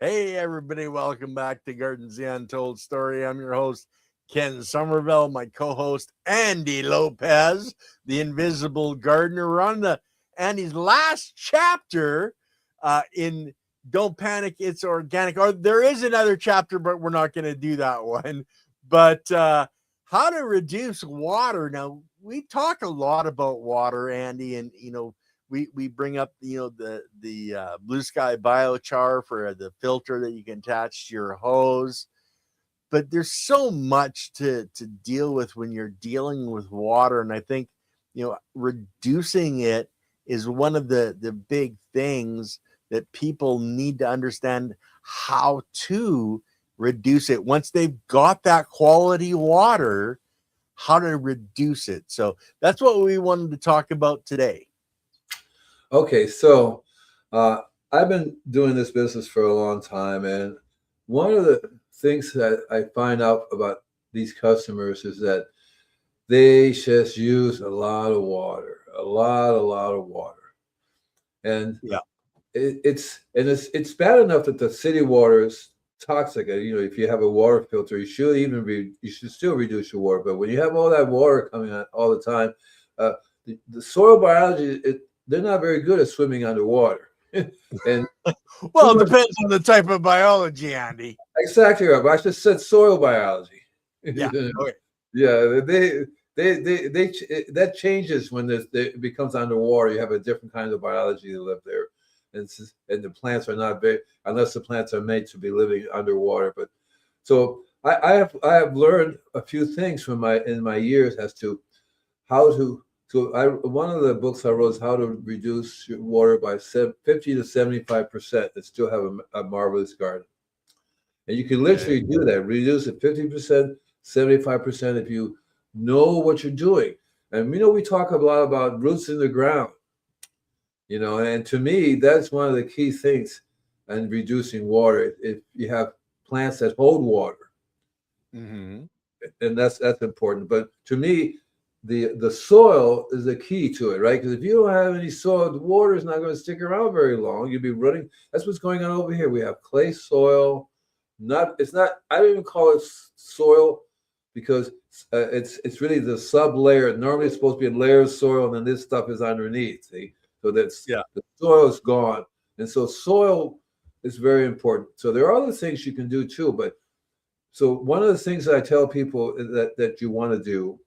Hey, everybody, welcome back to Gardens the Untold Story. I'm your host, Ken Somerville, my co host, Andy Lopez, the invisible gardener. We're on Andy's last chapter in Don't Panic, It's Organic. Or there is another chapter, but we're not going to do that one. But how to reduce water. Now, we talk a lot about water, Andy, and we bring up the blue sky biochar for the filter that you can attach to your hose, but there's so much to deal with when you're dealing with water, and I think reducing it is one of the big things that people need to understand how to reduce it once they've got that quality water, how to reduce it. So that's what we wanted to talk about today. Okay, so I've been doing this business for a long time, and one of the things that I find out about these customers is that they just use a lot of water, a lot of water, and Yeah, it's bad enough that the city water is toxic. If you have a water filter, you should still reduce your water. But when you have all that water coming out all the time, the soil biology they're not very good at swimming underwater. And well, it depends on the type of biology, Andy. exactly right. But I just said soil biology. Yeah. Okay. Yeah, that changes when it becomes underwater. You have a different kind of biology to live there, and the plants are not very, unless the plants are made to be living underwater. But so I have learned a few things in my years as to how to. So one of the books I wrote is how to reduce your water by 50 to 75% and still have a marvelous garden. And you can literally do that, reduce it 50%, 75% if you know what you're doing. And we talk a lot about roots in the ground, and to me, that's one of the key things in reducing water. If you have plants that hold water, and that's important. But to me, the soil is the key to it, right? Because if you don't have any soil, the water is not going to stick around very long. You'll be running. That's what's going on over here. We have clay soil. It's not. I don't even call it soil because it's really the sub layer. Normally, it's supposed to be a layer of soil, and then this stuff is underneath. See, so the soil is gone, and so soil is very important. So there are other things you can do too. But so one of the things that I tell people that you want to do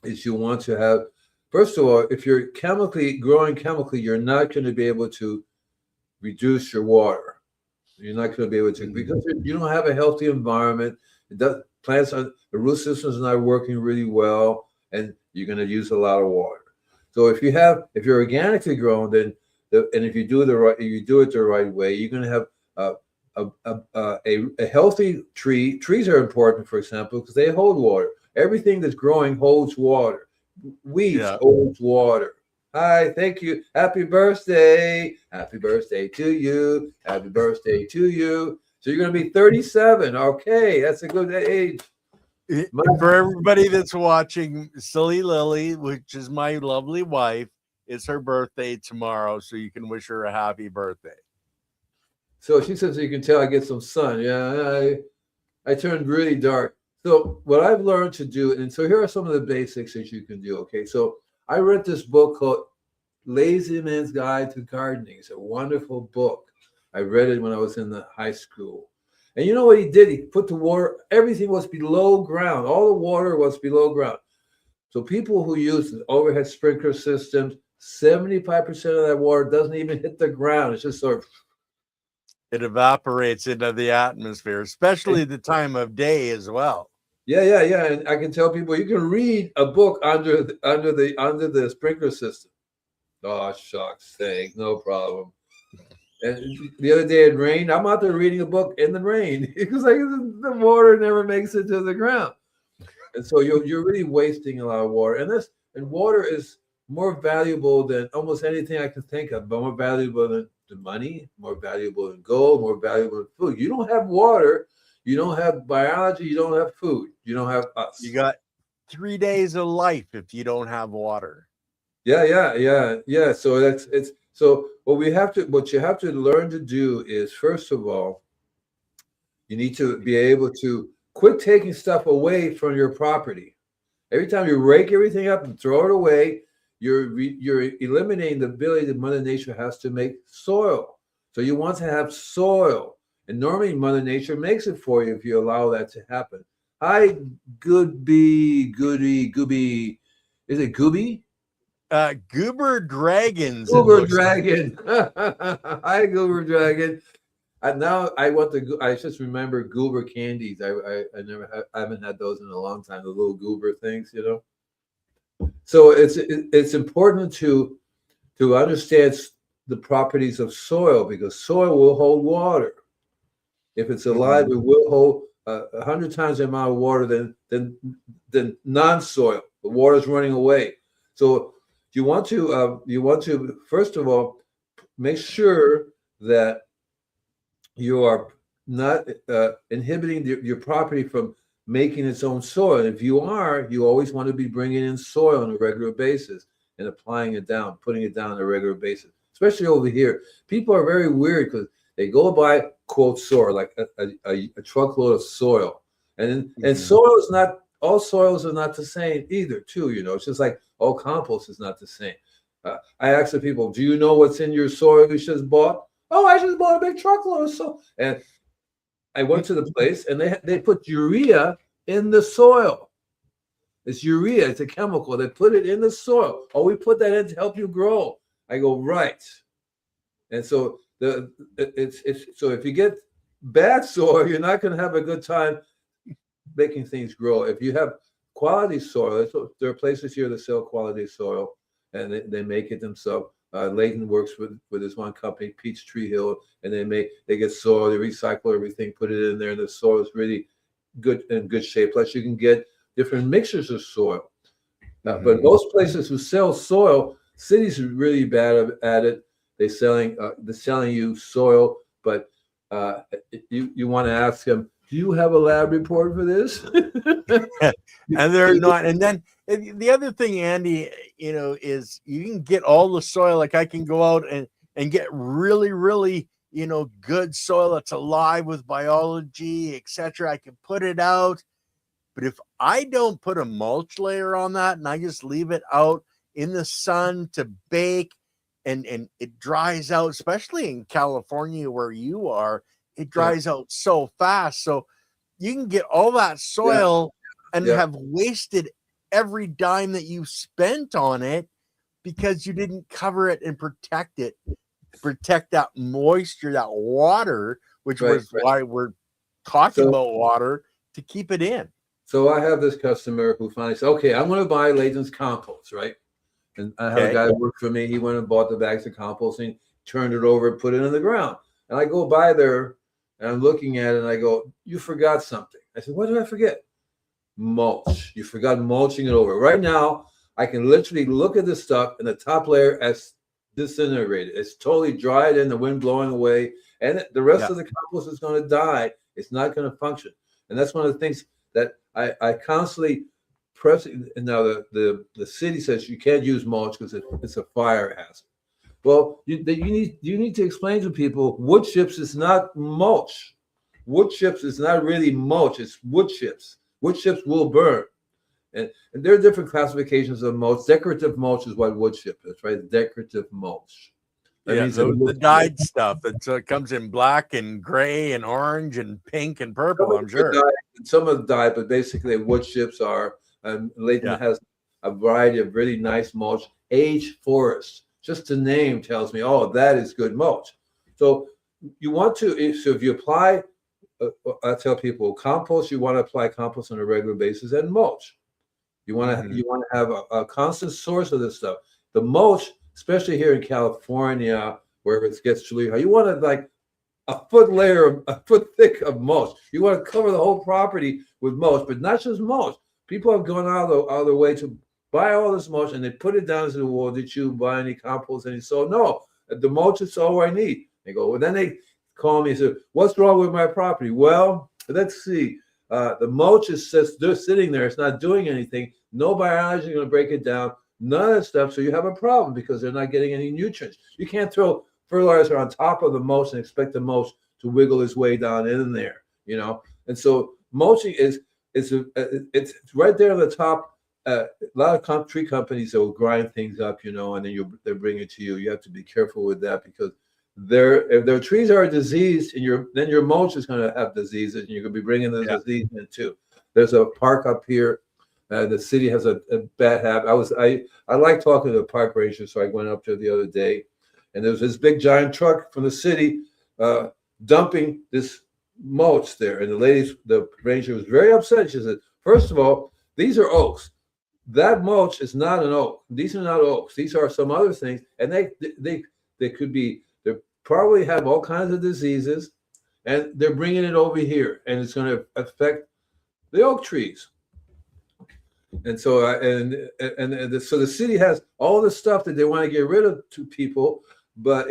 is you want to have, first of all, if you're growing chemically, you're not going to be able to reduce your water. You're not going to be able to because you don't have a healthy environment. The root system's not working really well, and you're going to use a lot of water. So if you're organically grown, then and if you do it the right way, you're going to have a healthy tree. Trees are important, for example, because they hold water. Everything that's growing holds water. Weeds hold water. Hi, thank you. Happy birthday. Happy birthday to you. Happy birthday to you. So you're going to be 37. Okay, that's a good age. For everybody that's watching, Silly Lily, which is my lovely wife, it's her birthday tomorrow, so you can wish her a happy birthday. So she says you can tell I get some sun. Yeah, I turned really dark. So what I've learned to do, and so here are some of the basics that you can do. Okay, so I read this book called Lazy Man's Guide to Gardening. It's a wonderful book. I read it when I was in the high school. And you know what he did? He put the water, everything was below ground. All the water was below ground. So people who use overhead sprinkler systems, 75% of that water doesn't even hit the ground. It's just sort of, it evaporates into the atmosphere, especially the time of day as well. Yeah. And I can tell people you can read a book under the sprinkler system. Oh, shucks, thanks, no problem. And the other day it rained. I'm out there reading a book in the rain because the water never makes it to the ground, and so you're really wasting a lot of water. And water is more valuable than almost anything I can think of. But more valuable than money, more valuable than gold, more valuable than food. You don't have water. You don't have biology. You don't have food. You don't have us. You got 3 days of life if you don't have water. Yeah. So So what you have to learn to do is, first of all, you need to be able to quit taking stuff away from your property. Every time you rake everything up and throw it away, you're eliminating the ability that Mother Nature has to make soil. So you want to have soil, and normally Mother Nature makes it for you if you allow that to happen. Hi, Gooby. Is it Gooby? Goober Dragons. Goober Dragon. Hi, Goober Dragon. And now I just remember Goober candies. I haven't had those in a long time. The little Goober things, you know. So it's important to understand the properties of soil, because soil will hold water. If it's alive, it will hold 100 times the amount of water than non-soil. The water's running away. So you want to first of all make sure that you are not inhibiting your property from making its own soil. And if you are, you always want to be bringing in soil on a regular basis and applying it down, putting it down on a regular basis. Especially over here, people are very weird because they go buy, quote, soil, like a truckload of soil, and soil is not, all soils are not the same either. Too, you know, it's just like all compost is not the same. I ask the people, do you know what's in your soil you just bought? Oh, I just bought a big truckload of soil. And I went to the place and they put urea in the soil. It's urea. It's a chemical. They put it in the soil. Oh, we put that in to help you grow. I go, right. And so so if you get bad soil, you're not going to have a good time making things grow. If you have quality soil, there are places here that sell quality soil, and they make it themselves. Leighton works with this one company, Peachtree Hill, and they get soil, they recycle everything, put it in there, and the soil is really good, in good shape. Plus, you can get different mixtures of soil. But most places who sell soil, cities are really bad at it. They're selling you soil, but you want to ask them, do you have a lab report for this? And they're not. And then the other thing, Andy, you know, is you can get all the soil. Like I can go out and get really, really, you know, good soil that's alive with biology, etc. I can put it out. But if I don't put a mulch layer on that and I just leave it out in the sun to bake, and it dries out, especially in California where you are, it dries out so fast. So you can get all that soil and have wasted every dime that you spent on it because you didn't cover it and protect it, protect that moisture, that water, which was why we're talking about water, to keep it in. So I have this customer who finally said, okay, I'm going to buy Leighton's compost, right? And I have a guy who worked for me. He went and bought the bags of compost and turned it over and put it in the ground. And I go by there and I'm looking at it and I go, you forgot something. I said, what did I forget? Mulch. You forgot mulching it over. Right now, I can literally look at this stuff and the top layer is disintegrated. It's totally dried in, the wind blowing away. And the rest of the compost is going to die. It's not going to function. And that's one of the things that I constantly press. Now the city says you can't use mulch because it's a fire hazard. Well, you need to explain to people wood chips is not mulch. Wood chips is not really mulch. It's wood chips. Wood chips will burn. And there are different classifications of mulch. Decorative mulch is what wood chip is, right? Decorative mulch. That means the dyed stuff that comes in black and gray and orange and pink and purple, I'm sure. Some of the dyed, but basically wood chips are. Leighton has a variety of really nice mulch. Age forest, just the name tells me, oh, that is good mulch. So you want to, so if you apply, I tell people, compost, you want to apply compost on a regular basis, and mulch. You want to have a constant source of this stuff. The mulch, especially here in California, where it gets really high, you want to like a foot thick of mulch. You want to cover the whole property with mulch, but not just mulch. People have gone out of their way to buy all this mulch and they put it down to the wall. Did you buy any compost? And so no, the mulch is all I need. They go, well, then they call me and say, what's wrong with my property? Well, let's see. The mulch is just they're sitting there. It's not doing anything. No biology is going to break it down. none of that stuff. So you have a problem because they're not getting any nutrients. You can't throw fertilizer on top of the mulch and expect the mulch to wiggle its way down in there, you know. And so mulching it's right there on the top. A lot of tree companies that will grind things up, you know, and then they bring it to you. You have to be careful with that because if their trees are diseased, and then your mulch is going to have diseases, and you're going to be bringing the disease in too. There's a park up here. The city has a bad habit. I like talking to the park ranger, so I went up there the other day, and there was this big giant truck from the city dumping this mulch there, and the ranger was very upset. She said, "First of all, these are oaks. That mulch is not an oak. These are not oaks. These are some other things, and they could be. They probably have all kinds of diseases, and they're bringing it over here, and it's going to affect the oak trees." And so, so the city has all the stuff that they want to get rid of to people, but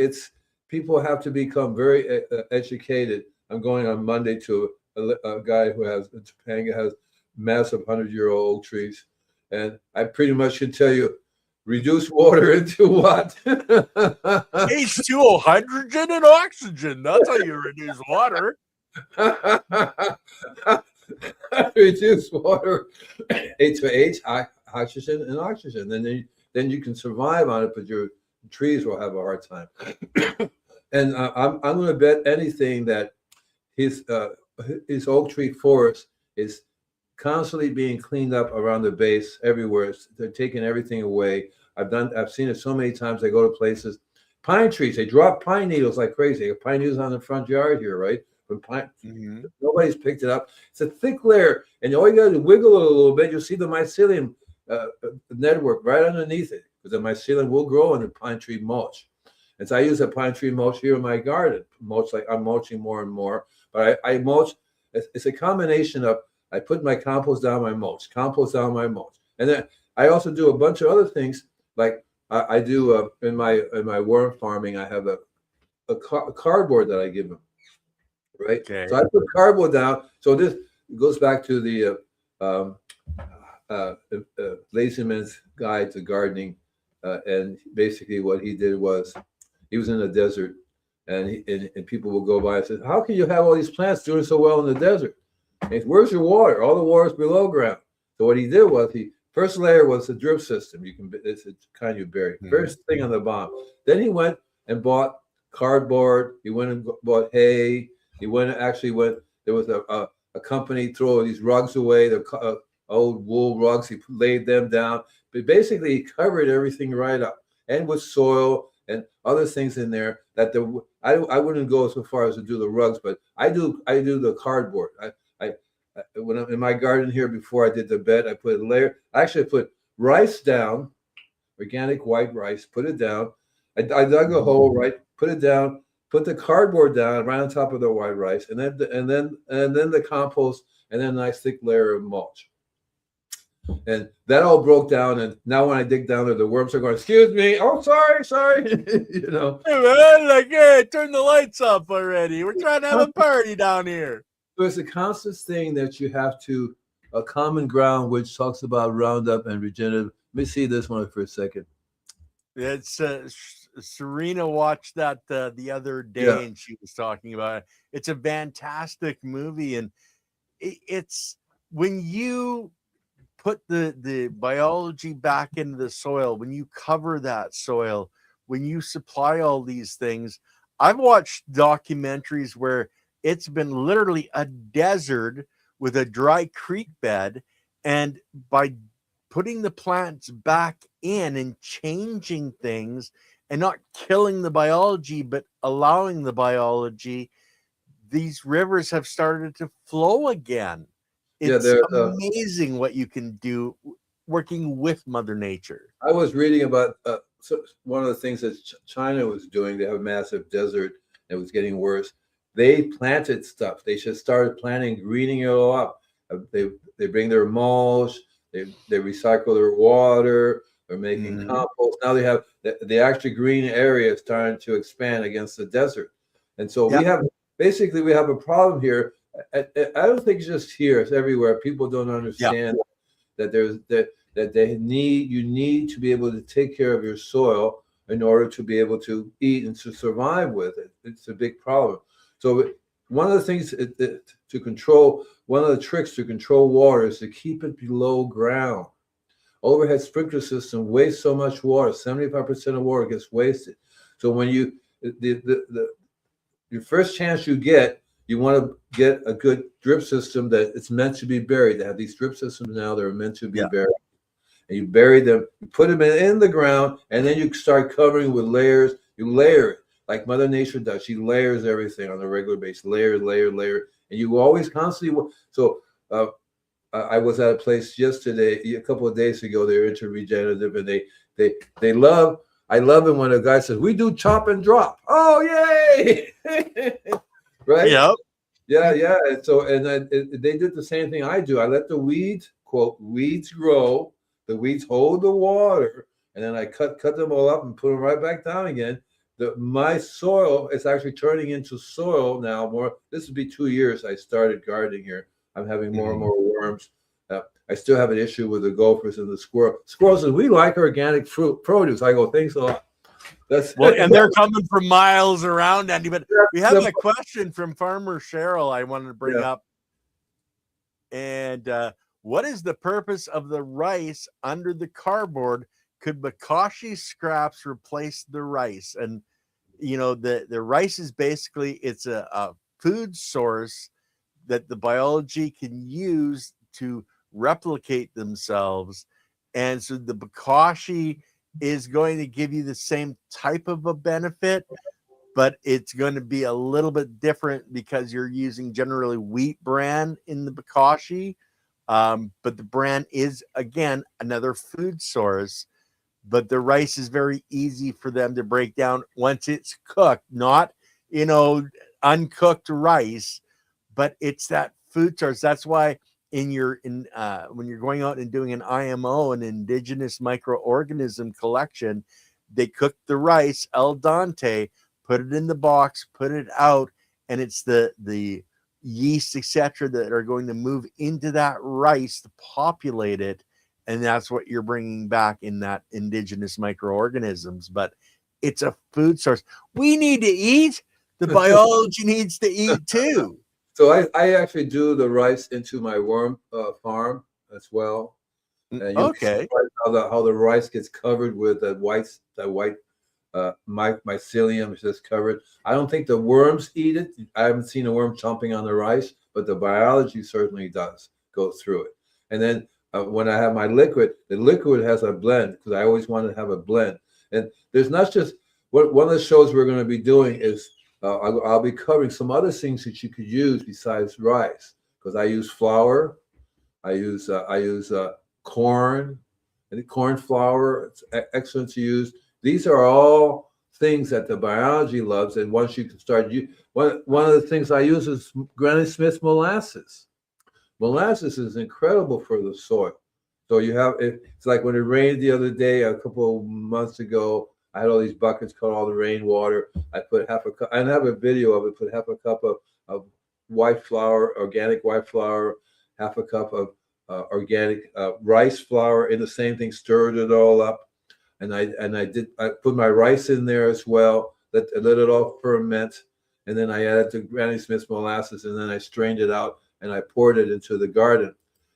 people have to become very educated. I'm going on Monday to a guy who has in Topanga has massive 100-year-old oak trees. And I pretty much can tell you, reduce water into what? H2O, hydrogen and oxygen. That's how you reduce water. Reduce water to H, hydrogen and oxygen. Then you can survive on it, but your trees will have a hard time. And I'm going to bet anything that his oak tree forest is constantly being cleaned up around the base everywhere. They're taking everything away. I've seen it so many times. I go to places, pine trees, they drop pine needles like crazy. They got pine needles on the front yard here, right? From pine, nobody's picked it up. It's a thick layer, and all you got to wiggle it a little bit. You'll see the mycelium network right underneath it, because the mycelium will grow in the pine tree mulch. And so I use a pine tree mulch here in my garden. I'm mulching more and more, but I mulch. It's a combination of I put my compost down, my mulch, compost down, my mulch, and then I also do a bunch of other things. Like I do in my worm farming, I have a cardboard that I give them, right? Okay. So I put cardboard down. So this goes back to the Lazy Man's Guide to Gardening, and basically what he did was he was in the desert, and people will go by and say, "How can you have all these plants doing so well in the desert? And where's your water? All the water is below ground." So what he did was first layer was the drip system. It's a kind you bury. First thing on the bottom. Then he went and bought cardboard. He went and bought hay. There was a company throw these rugs away, the old wool rugs. He laid them down. But basically, he covered everything right up, and with soil and other things in there. I wouldn't go so far as to do the rugs, but I do the cardboard. When I'm in my garden here, before I did the bed, I put a layer. Actually, I put rice down, organic white rice. Put it down. I dug a hole, right? Put it down. Put the cardboard down right on top of the white rice, and then the compost, and then a nice thick layer of mulch. And that all broke down. And now when I dig down there, the worms are going, "Excuse me, oh sorry," you know. Hey man, hey, turn the lights off already. We're trying to have a party down here. So it's a constant thing that you have to, a common ground, which talks about Roundup and regenerative. Let me see this one for a second. It's Serena watched that the other day, and she was talking about it. It's a fantastic movie, and it's when you put the biology back into the soil, when you cover that soil, when you supply all these things. I've watched documentaries where it's been literally a desert with a dry creek bed, and by putting the plants back in and changing things and not killing the biology, but allowing the biology, these rivers have started to flow again. It's amazing what you can do working with Mother Nature. I was reading about one of the things that China was doing. They have a massive desert. It was getting worse. They planted stuff. They just started planting, greening it all up. They bring their mulch. They recycle their water. They're making compost. Now they have the actual green area starting to expand against the desert. And so we have a problem here. I don't think it's just here; it's everywhere. People don't understand that that you need to be able to take care of your soil in order to be able to eat and to survive with it. It's a big problem. So one of the things to control, one of the tricks to control water is to keep it below ground. Overhead sprinkler system wastes so much water. 75% of water gets wasted. So when your first chance you want to get a good drip system that it's meant to be buried. They have these drip systems now that are meant to be buried. And you bury them, you put them in the ground, and then you start covering with layers. You layer it like Mother Nature does. She layers everything on a regular basis, layer, and you always constantly. So I was at a place yesterday, a couple of days ago. They're into regenerative, and they love. I love it when a guy says, "We do chop and drop." Oh, yay! Right? Yep. Yeah. And so, they did the same thing I do. I let the weeds, quote, weeds grow. The weeds hold the water, and then I cut them all up and put them right back down again. My soil is actually turning into soil now. This will be 2 years I started gardening here. I'm having more and more worms. I still have an issue with the gophers and the squirrels. Squirrels says, "We like organic produce." I go, "Thanks a lot." And they're coming from miles around, Andy. But we have a question from Farmer Cheryl I wanted to bring up. And what is the purpose of the rice under the cardboard? Could bokashi scraps replace the rice? And the rice is basically, it's a food source that the biology can use to replicate themselves. And so the bokashi is going to give you the same type of a benefit, but it's going to be a little bit different because you're using generally wheat bran in the bokashi. But the bran is, again, another food source, but the rice is very easy for them to break down once it's cooked, not, uncooked rice, but it's that food source. That's why when you're going out and doing an IMO, an indigenous microorganism collection, they cook the rice al dente, put it in the box, put it out, and it's the yeast, etc., that are going to move into that rice to populate it, and that's what you're bringing back in that indigenous microorganisms. But it's a food source. We need to eat. The biology needs to eat too. So I actually do the rice into my worm farm as well. And you can see how the rice gets covered with that white mycelium is just covered. I don't think the worms eat it. I haven't seen a worm chomping on the rice, but the biology certainly does go through it. And then when I have my liquid, the liquid has a blend, because I always want to have a blend. And there's not just one of the shows we're going to be doing is I'll be covering some other things that you could use besides rice, because I use flour, I use corn, and corn flour. It's excellent to use. These are all things that the biology loves, and once you can start, one of the things I use is Granny Smith's molasses. Molasses is incredible for the soil. So it's like when it rained the other day, a couple of months ago. I had all these buckets, caught all the rainwater. I put half a cup, and I have a video of it, put half a cup of white flour, organic white flour, half a cup of organic rice flour in the same thing, stirred it all up. And I put my rice in there as well, let it all ferment. And then I added the Granny Smith's molasses, and then I strained it out and I poured it into the garden.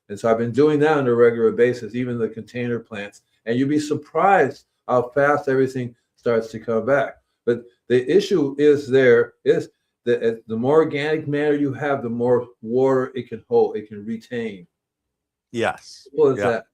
And so I've been doing that on a regular basis, even the container plants. And you'd be surprised how fast everything starts to come back. But the issue is that the more organic matter you have, the more water it can hold, it can retain. Yes. What is that?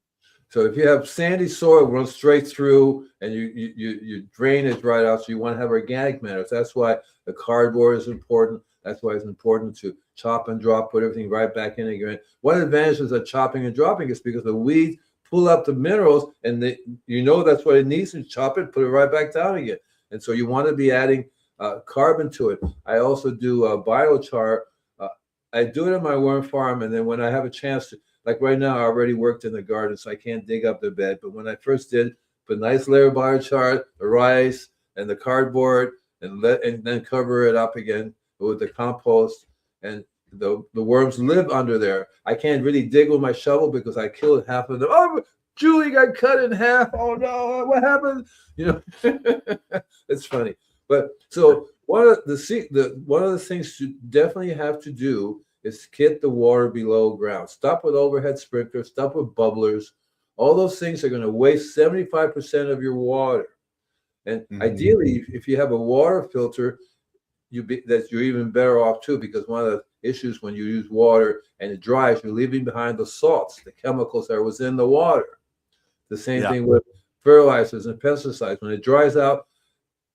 So if you have sandy soil, run straight through, and you drain it right out, so you want to have organic matter. So that's why the cardboard is important. That's why it's important to chop and drop, put everything right back in again. One advantage of chopping and dropping is because the weeds pull up the minerals, and that's what it needs to chop it, put it right back down again. And so you want to be adding carbon to it. I also do biochar. I do it in my worm farm, and then when I have a chance to, like right now, I already worked in the garden, so I can't dig up the bed. But when I first did, put a nice layer of biochar, the rice, and the cardboard, and then cover it up again with the compost. And the worms live under there. I can't really dig with my shovel because I killed half of them. Oh, Julie got cut in half. Oh no, what happened? It's funny. But so one of the things you definitely have to do is get the water below ground. Stop with overhead sprinklers. Stop with bubblers. All those things are going to waste 75% of your water. And ideally, if you have a water filter, you're even better off too, because one of the issues when you use water and it dries, you're leaving behind the salts, the chemicals that was in the water. The same thing with fertilizers and pesticides. When it dries out,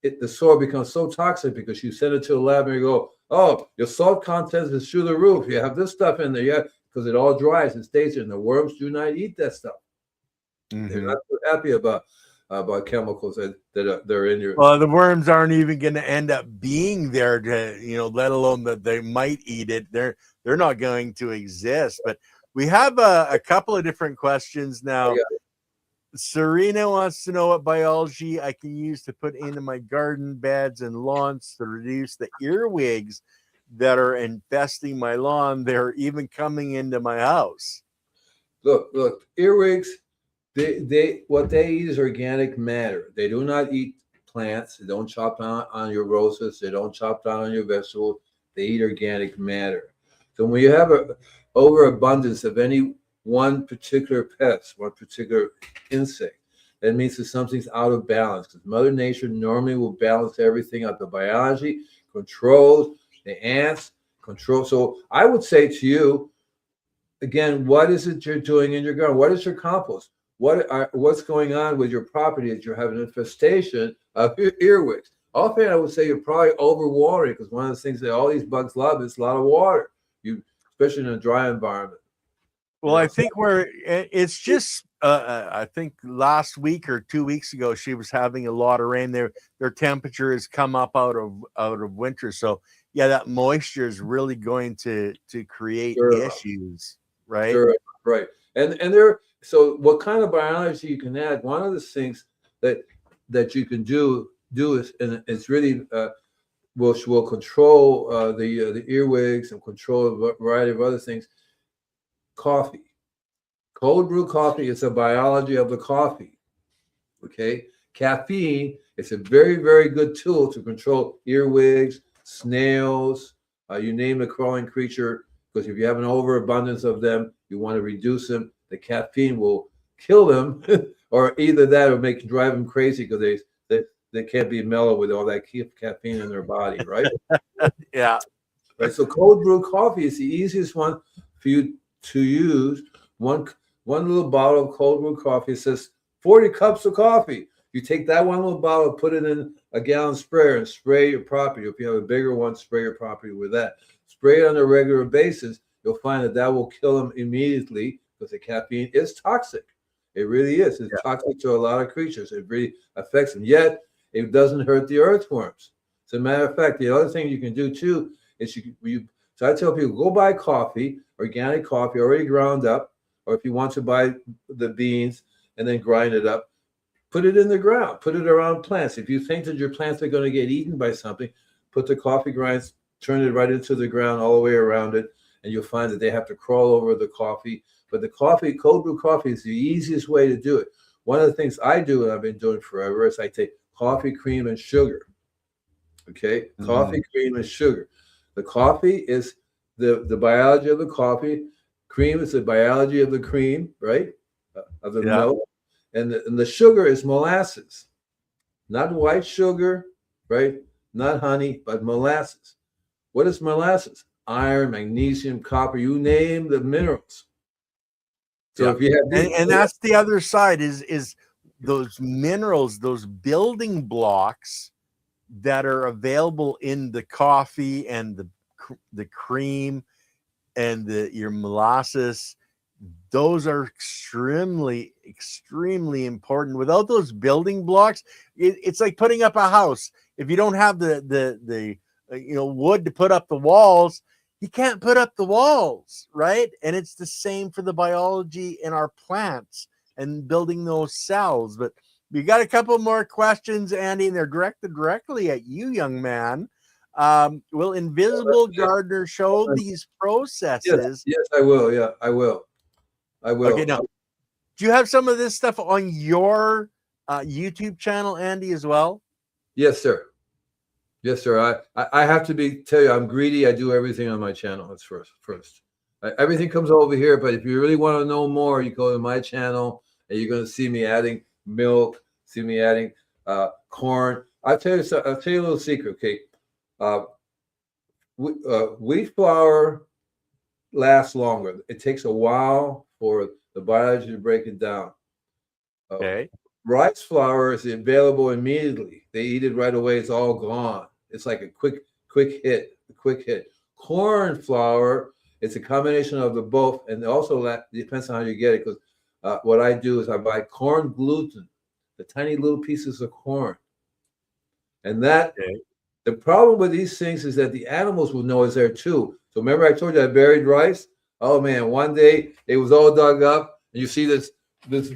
the soil becomes so toxic because you send it to a lab and you go, oh, your salt content is through the roof. You have this stuff in there, because it all dries and stays there. And the worms do not eat that stuff. They're not so happy about chemicals that are in your. Well, the worms aren't even going to end up being there to, let alone that they might eat it. They're not going to exist. But we have a couple of different questions now. Serena wants to know what biology I can use to put into my garden beds and lawns to reduce the earwigs that are infesting my lawn. They're even coming into my house. Look, earwigs. What they eat is organic matter. They do not eat plants. They don't chop down on your roses. They don't chop down on your vegetables. They eat organic matter. So when you have an overabundance of any one particular pest, one particular insect, that means that something's out of balance, because Mother Nature normally will balance everything out. The biology controls the ants, control. So I would say to you, again, what is it you're doing in your garden? What is your compost? What's going on with your property that you're having an infestation of earwigs? Often I would say you're probably overwatering, because one of the things that all these bugs love is a lot of water, especially in a dry environment. Well, I think it's just I think last week or 2 weeks ago she was having a lot of rain. Their temperature has come up out of winter, so yeah, that moisture is really going to create issues, right? Sure, right. And there. So what kind of biology you can add? One of the things that you can do is, and it's really will control the earwigs and control a variety of other things. Coffee, cold brew coffee is a biology of the coffee. Okay, caffeine is a very, very good tool to control earwigs, snails, you name the crawling creature. Because if you have an overabundance of them, you want to reduce them. The caffeine will kill them, or either that or drive them crazy because they can't be mellow with all that caffeine in their body, right? Yeah. Right. So cold brew coffee is the easiest one for you to use. One little bottle of cold brew coffee says 40 cups of coffee. You take that one little bottle, put it in a gallon sprayer, and spray your property. If you have a bigger one, spray your property with that. Spray it on a regular basis. You'll find that will kill them immediately, because the caffeine is toxic. It really is. It's toxic to a lot of creatures. It really affects them. Yet it doesn't hurt the earthworms. As a matter of fact, the other thing you can do too is so I tell people, go buy coffee, organic coffee, already ground up, or if you want to buy the beans and then grind it up, put it in the ground, put it around plants. If you think that your plants are going to get eaten by something, put the coffee grinds, turn it right into the ground all the way around it, and you'll find that they have to crawl over the coffee. But the cold brew coffee is the easiest way to do it. One of the things I do, and I've been doing forever, is I take coffee, cream, and sugar. Okay, coffee, cream, and sugar. The coffee is the biology of the coffee. Cream is the biology of the cream, right? Of the milk. And the sugar is molasses, not white sugar, right? Not honey, but molasses. What is molasses? Iron, magnesium, copper, you name the minerals. So if you have and that's the other side is those minerals, those building blocks that are available in the coffee and the cream and your molasses. Those are extremely, extremely important. Without those building blocks, it's like putting up a house. If you don't have the wood to put up the walls, you can't put up the walls, right? And it's the same for the biology in our plants and building those cells. But we got a couple more questions, Andy, and they're directed directly at you, young man. Will Invisible Gardener show these processes? Yes, I will. Yeah, I will. Okay, now Do you have some of this stuff on your YouTube channel, Andy, as well? Yes, sir. Yes, sir. I have to tell you, I'm greedy. I do everything on my channel. That's first. Everything comes over here, but if you really want to know more, you go to my channel and you're going to see me adding milk, see me adding corn. I'll tell you a little secret, okay? Wheat flour lasts longer. It takes a while for the biology to break it down. Okay. Rice flour is available immediately. They eat it right away. It's all gone. It's like a quick hit. Corn flour, it's a combination of the both, and also that depends on how you get it. Because what I do is I buy corn gluten, the tiny little pieces of corn, and that. Okay. The problem with these things is that the animals will know it's there too. So remember I told you I buried rice? Oh man, one day it was all dug up, and you see this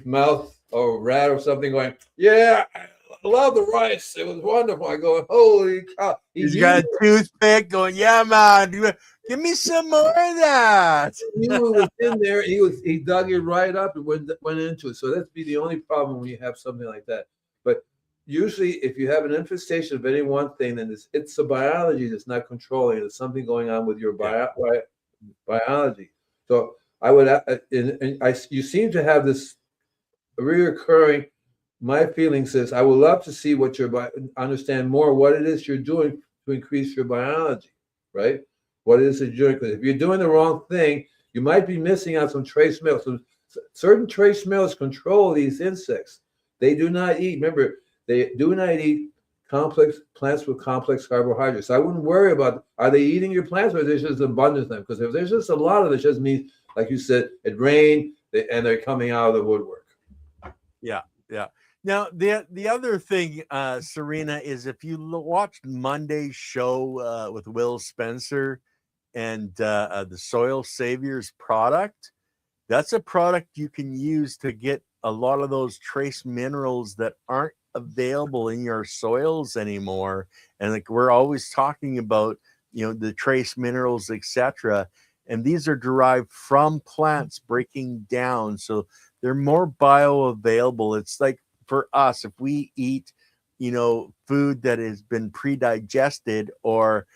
mouse or rat or something going, yeah, I love the rice. It was wonderful. I go, holy cow. He's got a toothpick going, yeah, man, give me some more of that. He knew it was in there. He dug it right up and went into it. So that's be the only problem when you have something like that. But usually, if you have an infestation of any one thing, then it's the biology that's not controlling it. There's something going on with your biology. So I would, you seem to have this reoccurring. My feelings is I would love to see understand more what it is you're doing to increase your biology, right? What it is that you're doing. Because if you're doing the wrong thing, you might be missing out some trace minerals. So certain trace minerals control these insects. They do not eat. Remember, they do not eat plants with complex carbohydrates. I wouldn't worry about, are they eating your plants, or there's just abundance of them? Because if there's just a lot of it, just means, like you said, it rained and they're coming out of the woodwork. Yeah. Now, the other thing, Serena, is if you watched Monday's show with Will Spencer and the Soil Saviors product, that's a product you can use to get a lot of those trace minerals that aren't available in your soils anymore. And like we're always talking about, the trace minerals, etc. And these are derived from plants breaking down. So they're more bioavailable. It's like for us, if we eat, food that has been pre-digested or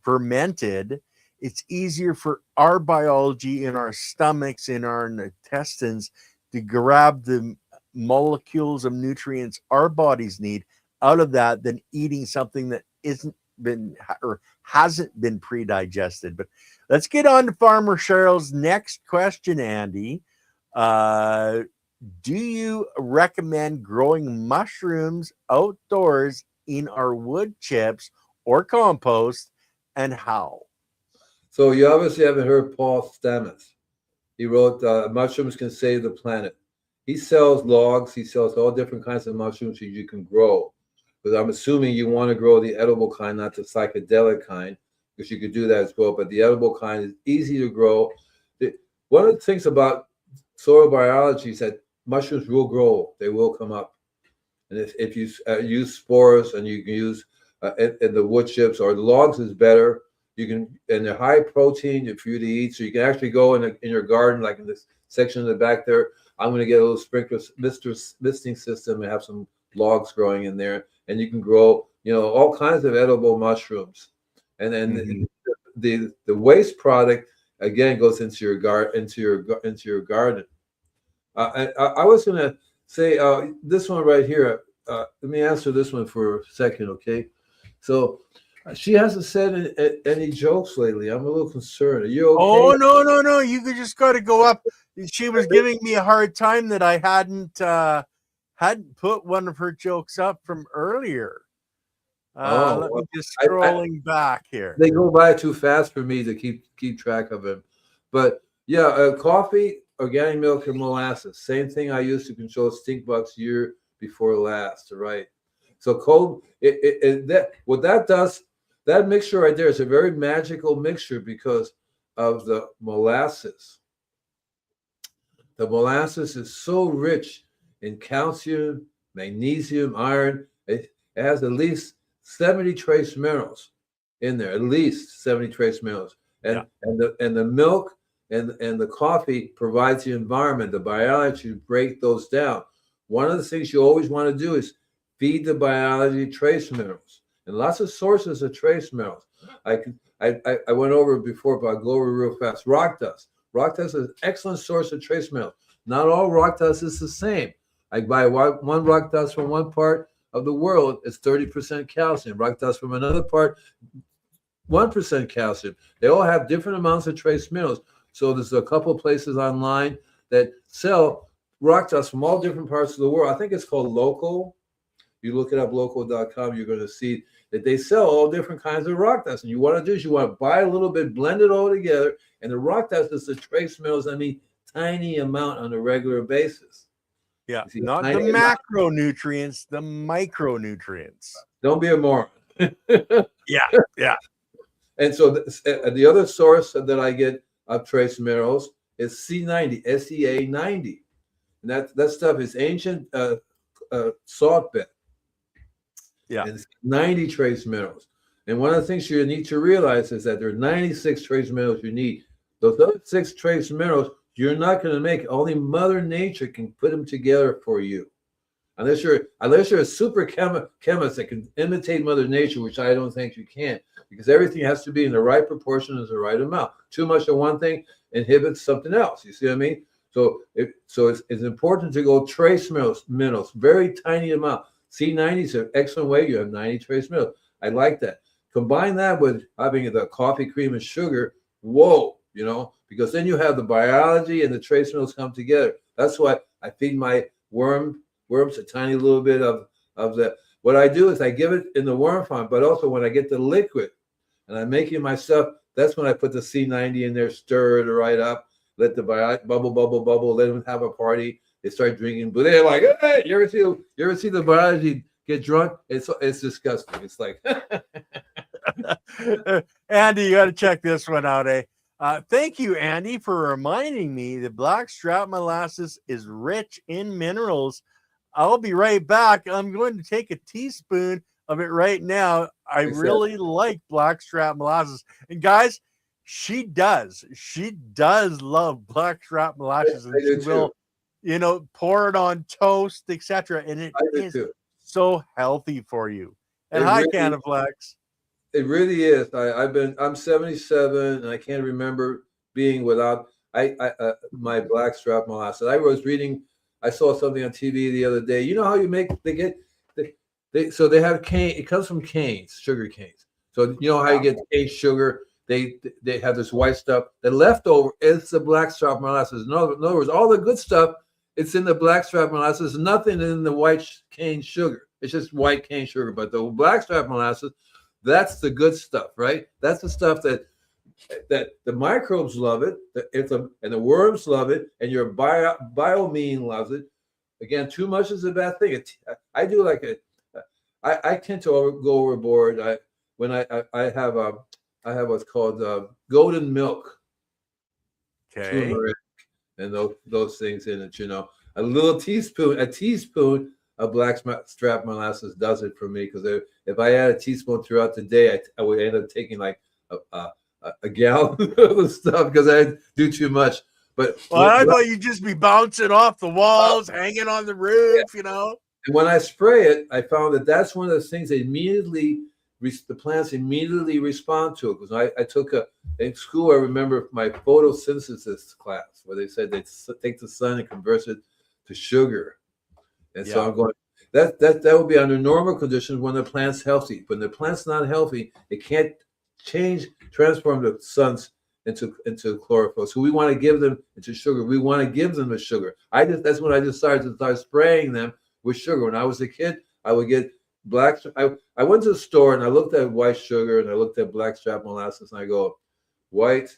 fermented, it's easier for our biology in our stomachs, in our intestines, to grab the molecules of nutrients our bodies need out of that than eating something that hasn't been pre-digested. But let's get on to Farmer Cheryl's next question, Andy. Do you recommend growing mushrooms outdoors in our wood chips or compost, and how? So you obviously haven't heard Paul Stamets. He wrote Mushrooms Can Save the Planet. He sells logs. He sells all different kinds of mushrooms that you can grow. But I'm assuming you want to grow the edible kind, not the psychedelic kind, because you could do that as well. But the edible kind is easy to grow. One of the things about soil biology is that mushrooms will grow. They will come up. And if you use spores, and you can use in the wood chips or the logs is better. You can, and they're high protein for you to eat. So you can actually go in your garden, like in this section in the back there. I'm going to get a little sprinkler misting system and have some logs growing in there, and you can grow, all kinds of edible mushrooms. And then the waste product again goes into your garden. I was going to say this one right here. Let me answer this one for a second, okay? So she hasn't said any jokes lately. I'm a little concerned. Are you okay? Oh, no. You just got to go up. She was giving me a hard time that I hadn't put one of her jokes up from earlier. Let me just scrolling back here. They go by too fast for me to keep track of them. But yeah, coffee, organic milk, and molasses. Same thing I used to control stink bugs year before last, right? So what that does, that mixture right there is a very magical mixture because of the molasses. The molasses is so rich in calcium, magnesium, iron. It has at least 70 trace minerals in there, at least 70 trace minerals. And the milk and the coffee provides the environment, the biology to break those down. One of the things you always want to do is feed the biology trace minerals, and lots of sources of trace minerals. I went over it before, but I'll go over real fast. Rock dust. Rock dust is an excellent source of trace minerals. Not all rock dust is the same. I buy one rock dust from one part of the world, it's 30% calcium. Rock dust from another part, 1% calcium. They all have different amounts of trace minerals. So there's a couple of places online that sell rock dust from all different parts of the world. I think it's called Local. You look it up, local.com, you're going to see that they sell all different kinds of rock dust. And you want to do is you want to buy a little bit, blend it all together. And the rock dust is the trace minerals, tiny amount on a regular basis. Yeah, not the macronutrients, the micronutrients. Don't be a moron. Yeah. And so the other source that I get of trace minerals is C90, SEA90. And that stuff is ancient salt bed. Yeah. And it's 90 trace minerals. And one of the things you need to realize is that there are 96 trace minerals you need. Those other 6 trace minerals, you're not going to make. Only Mother Nature can put them together for you. Unless you're a super chemist that can imitate Mother Nature, which I don't think you can, because everything has to be in the right proportion as the right amount. Too much of one thing inhibits something else. You see what I mean? So it's important to go trace minerals, very tiny amount. C90 is an excellent way. You have 90 trace minerals. I like that. Combine that with having the coffee, cream, and sugar. Whoa, because then you have the biology and the trace minerals come together. That's why I feed my worms a tiny little bit of the. What I do is I give it in the worm farm, but also when I get the liquid and I'm making my stuff, that's when I put the C90 in there, stir it right up, let the bubble, let them have a party. They start drinking, but they're like, hey, you ever see the biology get drunk? It's disgusting. It's like Andy, you got to check this one out, eh? Thank you, Andy, for reminding me that blackstrap molasses is rich in minerals. I'll be right back. I'm going to take a teaspoon of it right now. I really like blackstrap molasses. And guys, she does love blackstrap molasses, and she will, pour it on toast, etc. And it is so healthy for you. And hi, Canaflex. It really is. I'm 77 and I can't remember being without my blackstrap molasses. I saw something on TV the other day. You know how they have cane. It comes from canes, sugar canes. So you know how you get cane sugar. They have this white stuff. The leftover is the blackstrap molasses. In other words, all the good stuff, it's in the blackstrap molasses. Nothing in the white cane sugar. It's just white cane sugar. But the blackstrap molasses, that's the good stuff, right? That's the stuff that the microbes love it, and the worms love it, and your biomean loves it. Again, too much is a bad thing. I do like it. I tend to go overboard. I have what's called golden milk. Okay. Turmeric and those things in it. A teaspoon of blackstrap molasses does it for me, because if I add a teaspoon throughout the day, I would end up taking like a gallon of the stuff because I do too much. But I thought you'd just be bouncing off the walls, hanging on the roof, And when I spray it, I found that that's one of the things the plants immediately respond to it. Because I took in school, I remember my photosynthesis class where they said they take the sun and convert it to sugar. And so I'm going, that would be under normal conditions when the plant's healthy. When the plant's not healthy, it can't transform the suns into chlorophyll. So we want to give them into sugar. We want to give them the sugar. That's when I decided to start spraying them with sugar. When I was a kid, I would get I went to the store and I looked at white sugar and I looked at blackstrap molasses and I go, white,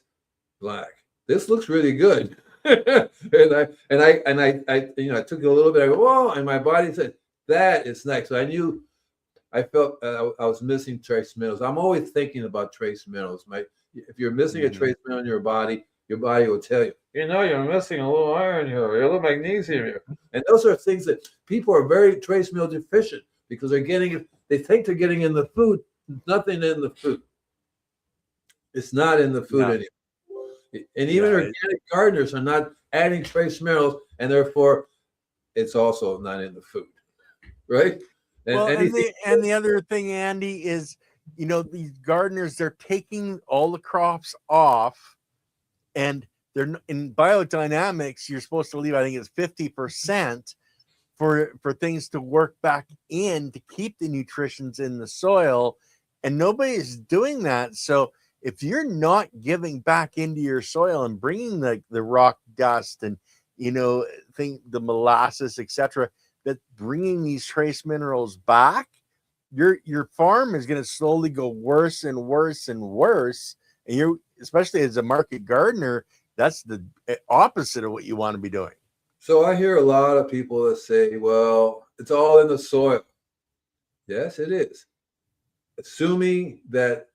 black. This looks really good. and I took it a little bit. I go, whoa, and my body said, that is nice. So I felt I was missing trace minerals. I'm always thinking about trace minerals. If you're missing a trace mineral in your body will tell you, you're missing a little iron here, a little magnesium here. And those are things that people are very trace mineral deficient because they think they're getting in the food. There's nothing in the food. It's not in the food anymore. And even Yeah, organic gardeners are not adding trace minerals, and therefore it's also not in the food, right? And well, anything. and the other thing, Andy, is these gardeners, they're taking all the crops off, and they're in biodynamics. You're supposed to leave, I think it's 50% for things to work back in to keep the nutritions in the soil, and nobody's doing that. So if you're not giving back into your soil and bringing the rock dust and the molasses, etc., that bringing these trace minerals back, your farm is going to slowly go worse and worse and worse. And you're, especially as a market gardener, that's the opposite of what you want to be doing. So I hear a lot of people that say, well, it's all in the soil. Yes, it is. Assuming that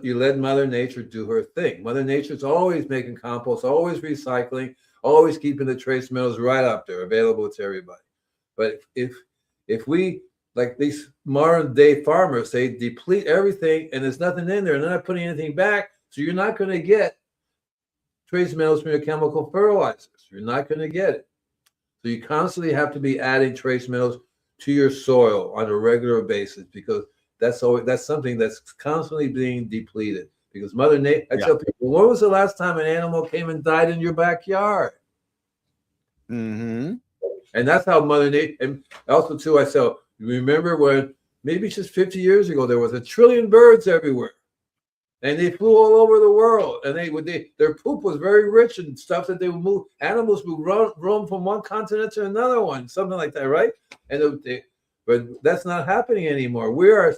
you let Mother Nature do her thing. Mother Nature's always making compost, always recycling, always keeping the trace minerals right up there, available to everybody. But if we, like these modern day farmers, they deplete everything and there's nothing in there and they're not putting anything back, so you're not going to get trace minerals from your chemical fertilizers. You're not going to get it. So you constantly have to be adding trace minerals to your soil on a regular basis, because that's something that's constantly being depleted. Because Mother Nature, I tell people, when was the last time an animal came and died in your backyard? Mm-hmm. And that's how Mother Nature, and also too, I said, remember when maybe just 50 years ago, there was 1 trillion birds everywhere. And they flew all over the world, and their poop was very rich and stuff that they would move. Animals would roam from one continent to another one, something like that, right? But that's not happening anymore. We are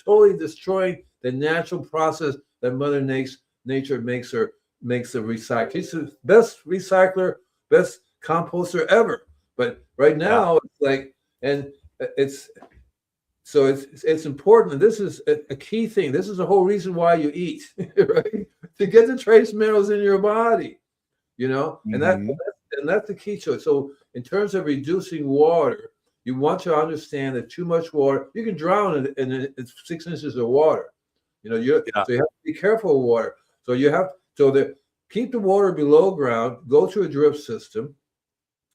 totally destroying the natural process that Mother Nature makes the recycle. She's the best recycler, best composter ever. But right now, it's like, and it's. So it's important, and this is a key thing. This is the whole reason why you eat, right? To get the trace minerals in your body, and that's the key to it. So in terms of reducing water, you want to understand that too much water, you can drown in 6 inches of water. So you have to be careful with water. So keep the water below ground, go to a drip system,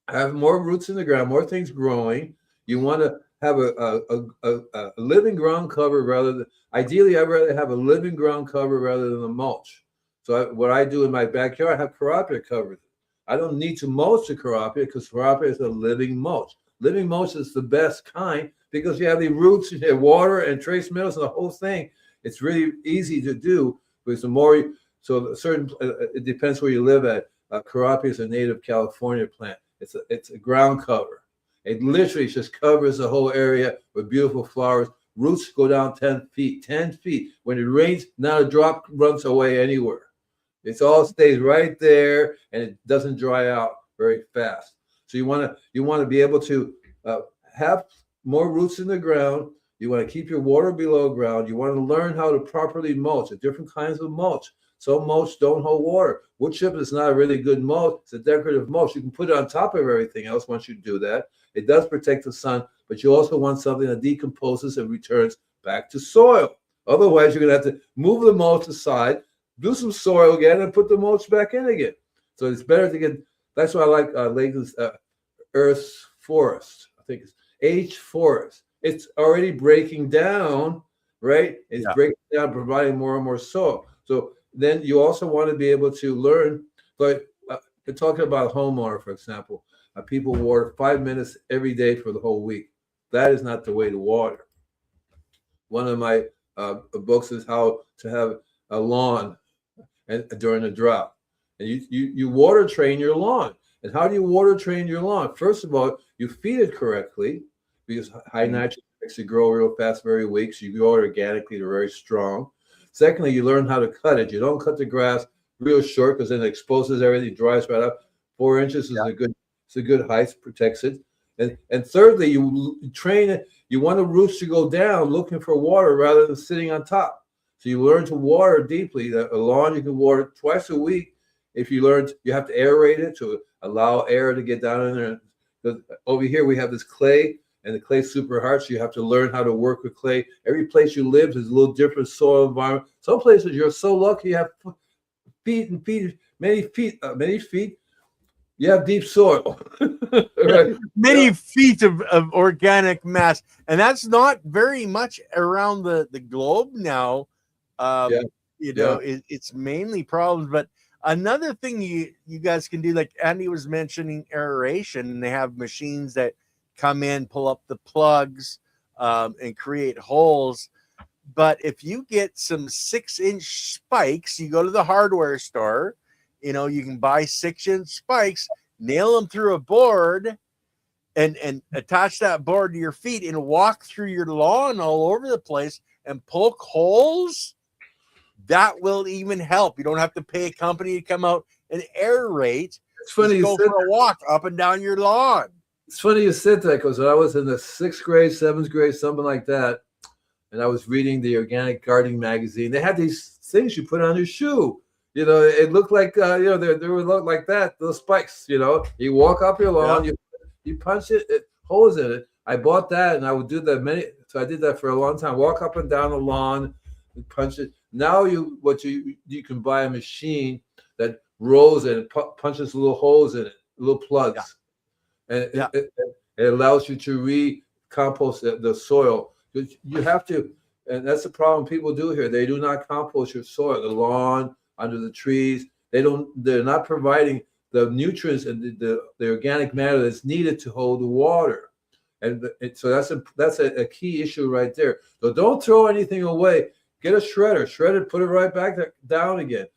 have more roots in the ground, more things growing. You want to have a living ground cover ideally, I'd rather have a living ground cover rather than a mulch. So what I do in my backyard, I have Carapia covered. I don't need to mulch the Carapia because Carapia is a living mulch. Living mulch is the best kind because you have the roots, you have water and trace minerals and the whole thing. It's really easy to do because it depends where you live at. Carapia is a native California plant. It's a ground cover. It literally just covers the whole area with beautiful flowers. Roots go down 10 feet. 10 feet. When it rains, not a drop runs away anywhere. It all stays right there, and it doesn't dry out very fast. So you want to be able to have more roots in the ground. You want to keep your water below ground. You want to learn how to properly mulch. There's different kinds of mulch. Some mulch don't hold water. Wood chip is not a really good mulch. It's a decorative mulch. You can put it on top of everything else once you do that. It does protect the sun, but you also want something that decomposes and returns back to soil. Otherwise, you're going to have to move the mulch aside, do some soil again, and put the mulch back in again. So it's better to get. That's why I like Lake's Earth's Forest. I think it's H Forest. It's already breaking down, right? It's breaking down, providing more and more soil. So then you also want to be able to learn. But talking about a homeowner, for example. People water 5 minutes every day for the whole week. That is not the way to water. One of my books is how to have a lawn during a drought. And you water train your lawn. And how do you water train your lawn? First of all, you feed it correctly because high nitrogen makes it grow real fast, very weak. So you grow it organically, they're very strong. Secondly, you learn how to cut it. You don't cut the grass real short because then it exposes everything, dries right up. 4 inches is a good height, protects it. And thirdly, you train it. You want the roots to go down looking for water rather than sitting on top. So you learn to water deeply. A lawn you can water twice a week. If you have to aerate it to allow air to get down in there. Because over here we have this clay, and the clay's super hard, so you have to learn how to work with clay. Every place you live is a little different soil environment. Some places you're so lucky you have feet and feet many feet, you have deep soil. Right? Many feet of organic mass, and that's not very much around the globe now. Yeah, yeah. It's mainly problems. But another thing you guys can do, like Andy was mentioning, aeration, and they have machines that come in, pull up the plugs, and create holes. But if you get some 6-inch spikes, you go to the hardware store, you can buy 6-inch spikes, nail them through a board, and attach that board to your feet and walk through your lawn all over the place and poke holes. That will even help. You don't have to pay a company to come out and aerate. It's funny Just go for a walk up and down your lawn. It's funny you said that, because when I was in the 6th grade, 7th grade, something like that, and I was reading the Organic Gardening magazine, they had these things you put on your shoe. It looked like they would look like that, those spikes. You walk up your lawn, you punch it holes in it. I bought that, and I would do that so I did that for a long time. Walk up and down the lawn and punch it. Now you can buy a machine that rolls and punches little holes in it, little plugs, and it allows you to recompost the soil. You have to, and that's the problem people do here. They do not compost your soil, the lawn, under the trees. They're not providing the nutrients and the organic matter that's needed to hold the water. And so that's a key issue right there. So don't throw anything away. Get a shred it, put it right back down again.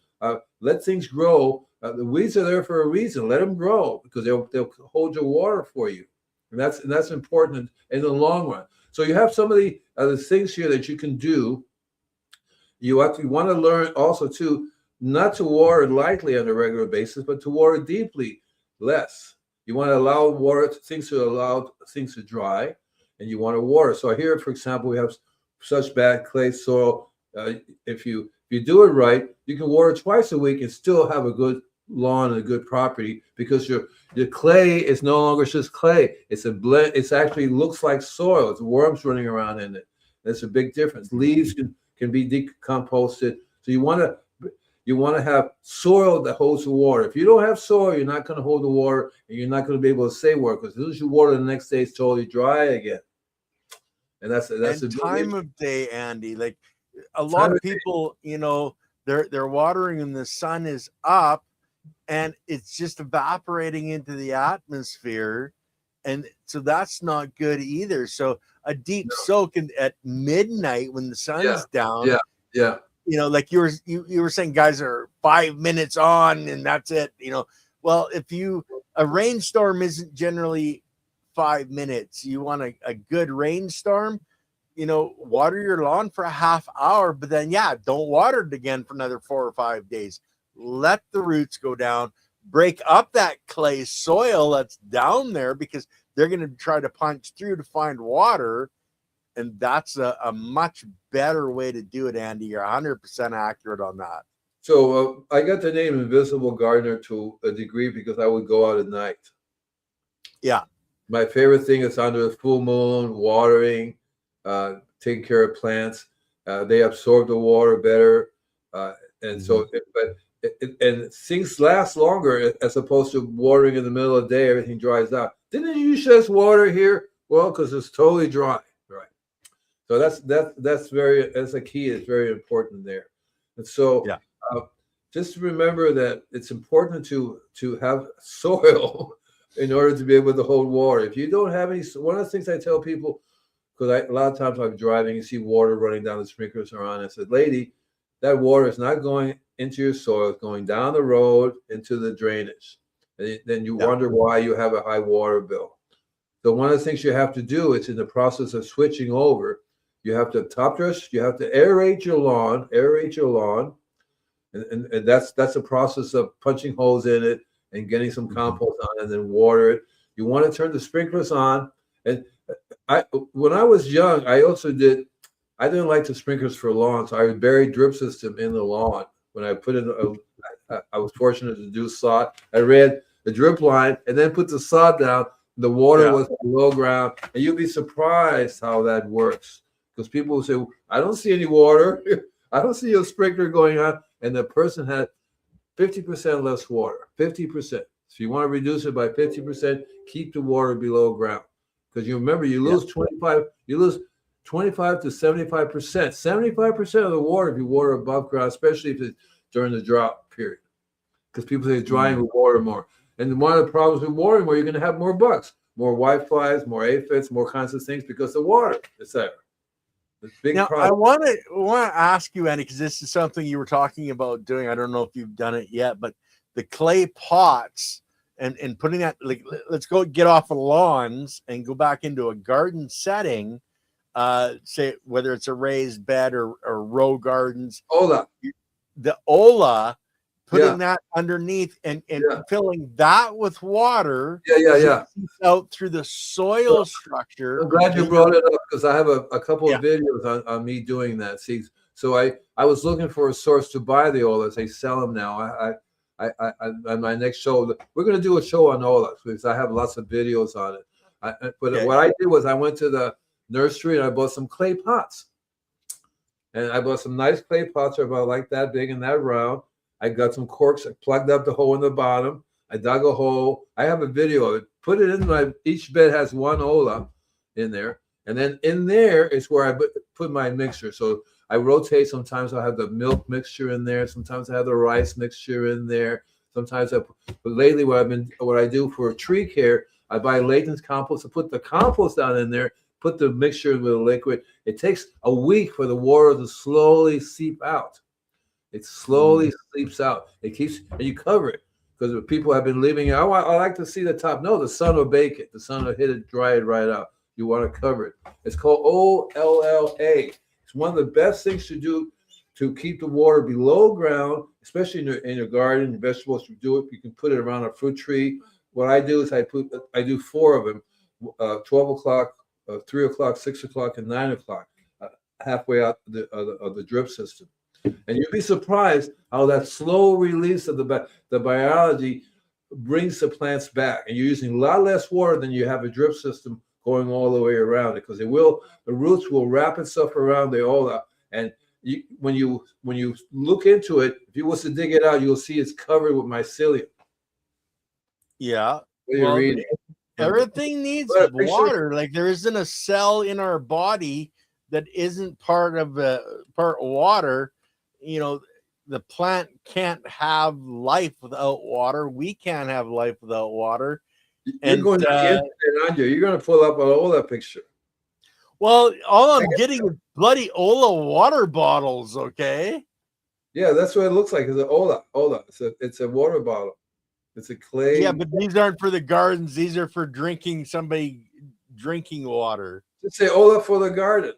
Let things grow. The weeds are there for a reason. Let them grow, because they'll hold your water for you, and that's important in the long run. So you have some of the things here that you can do. You want to learn also too, not to water lightly on a regular basis, but to water deeply, less. You want to allow things to dry, and you want to water. So here, for example, we have such bad clay soil. If you do it right, you can water twice a week and still have a good lawn and a good property, because your clay is no longer just clay. It's a blend. It actually looks like soil. It's worms running around in it. That's a big difference. Leaves can be decomposted. So you want to have soil that holds the water. If you don't have soil, you're not going to hold the water, and you're not going to be able to stay water, because as soon as you water, the next day it's totally dry again. And that's a time of day, Andy. Like a lot of people, they're watering and the sun is up, and it's just evaporating into the atmosphere, and so that's not good either. So a deep soak at midnight when the sun's down. Yeah. Like you were saying, guys are 5 minutes on and that's it. Well, a rainstorm isn't generally 5 minutes. You want a good rainstorm, water your lawn for a half hour, but then don't water it again for another 4 or 5 days. Let the roots go down, break up that clay soil that's down there, because they're going to try to punch through to find water. And that's a much better way to do it, Andy. You're 100% accurate on that. So I got the name Invisible Gardener to a degree because I would go out at night. Yeah. My favorite thing is under the full moon, watering, taking care of plants. They absorb the water better. And things last longer, as opposed to watering in the middle of the day, everything dries out. Didn't you just water here? Well, because it's totally dry. Right. So that's a key. It's very important there. And so just remember that it's important to have soil in order to be able to hold water. If you don't have any, one of the things I tell people, because a lot of times I'm driving, you see water running down, the sprinklers are on. I said, lady, that water is not going into your soil, it's going down the road into the drainage. And then you wonder why you have a high water bill. So one of the things you have to do, it's in the process of switching over. You have to top dress, you have to aerate your lawn. And that's a process of punching holes in it and getting some compost on it and then water it. You want to turn the sprinklers on. And when I was young, I didn't like the sprinklers for lawn, so I would bury drip system in the lawn. When I put in, I was fortunate to do sod. I ran the drip line and then put the sod down. The water was below ground, and you'll be surprised how that works. Because people will say, I don't see any water. I don't see a sprinkler going on. And the person had 50% less water. 50%. So you want to reduce it by 50%. Keep the water below ground, because you remember you lose 25. You lose 25 to 75%. 75% of the water if you water above ground, especially if it's during the drought period, because people say it's drying with water more. And one of the problems with watering more, you're going to have more bugs, more whiteflies, more aphids, more kinds of things because the water is there. Big now, problem. I want to ask you, Andy, because this is something you were talking about doing. I don't know if you've done it yet, but the clay pots and putting that, like, let's go get off of lawns and go back into a garden setting. Say whether it's a raised bed or row gardens. Ola. The Ola, putting Yeah. that underneath and Yeah. filling that with water. Yeah. Out through the soil structure. I'm glad you brought it up, because I have a couple of videos on me doing that. See, so I was looking for a source to buy the Olas. They sell them now. I on my next show, we're going to do a show on Olas because I have lots of videos on it. But what I did was I went to the nursery and I bought some clay pots. And I bought some nice clay pots, are about like that big and that round. I got some corks. I plugged up the hole in the bottom. I dug a hole. I have a video of it. Put it in each bed has one Ola in there. And then in there is where I put my mixture. So I rotate. Sometimes I have the milk mixture in there. Sometimes I have the rice mixture in there. Sometimes but lately what I do for tree care, I buy Layton's compost. I put the compost down in there, put the mixture with a liquid. It takes a week for the water to slowly seep out. It slowly seeps out. It keeps, and you cover it, because people have been leaving it. I like to see the top. No, the sun will bake it. The sun will hit it, dry it right out. You want to cover it. It's called OLLA. It's one of the best things to do to keep the water below ground, especially in your garden. Vegetables, you do it. You can put it around a fruit tree. What I do is I do 4 of them, 12 o'clock, 3 o'clock, 6 o'clock, and 9 o'clock, halfway out of the drip system. And you'll be surprised how that slow release of the biology brings the plants back. And you're using a lot less water than you have a drip system going all the way around it, because the roots will wrap itself around the Ola. And when you look into it, if you was to dig it out, you'll see it's covered with mycelium. Yeah. Well, everything needs water. Like, there isn't a cell in our body that isn't part water. You know, the plant can't have life without water. We can't have life without water. You're going to the internet, aren't you? You're going to pull up all that picture. Well, all I'm getting is bloody Ola water bottles. Okay. Yeah, that's what it looks like. It's an Ola. It's a water bottle. It's a clay. Yeah, but these aren't for the gardens. These are for drinking water. Just say Ola for the garden,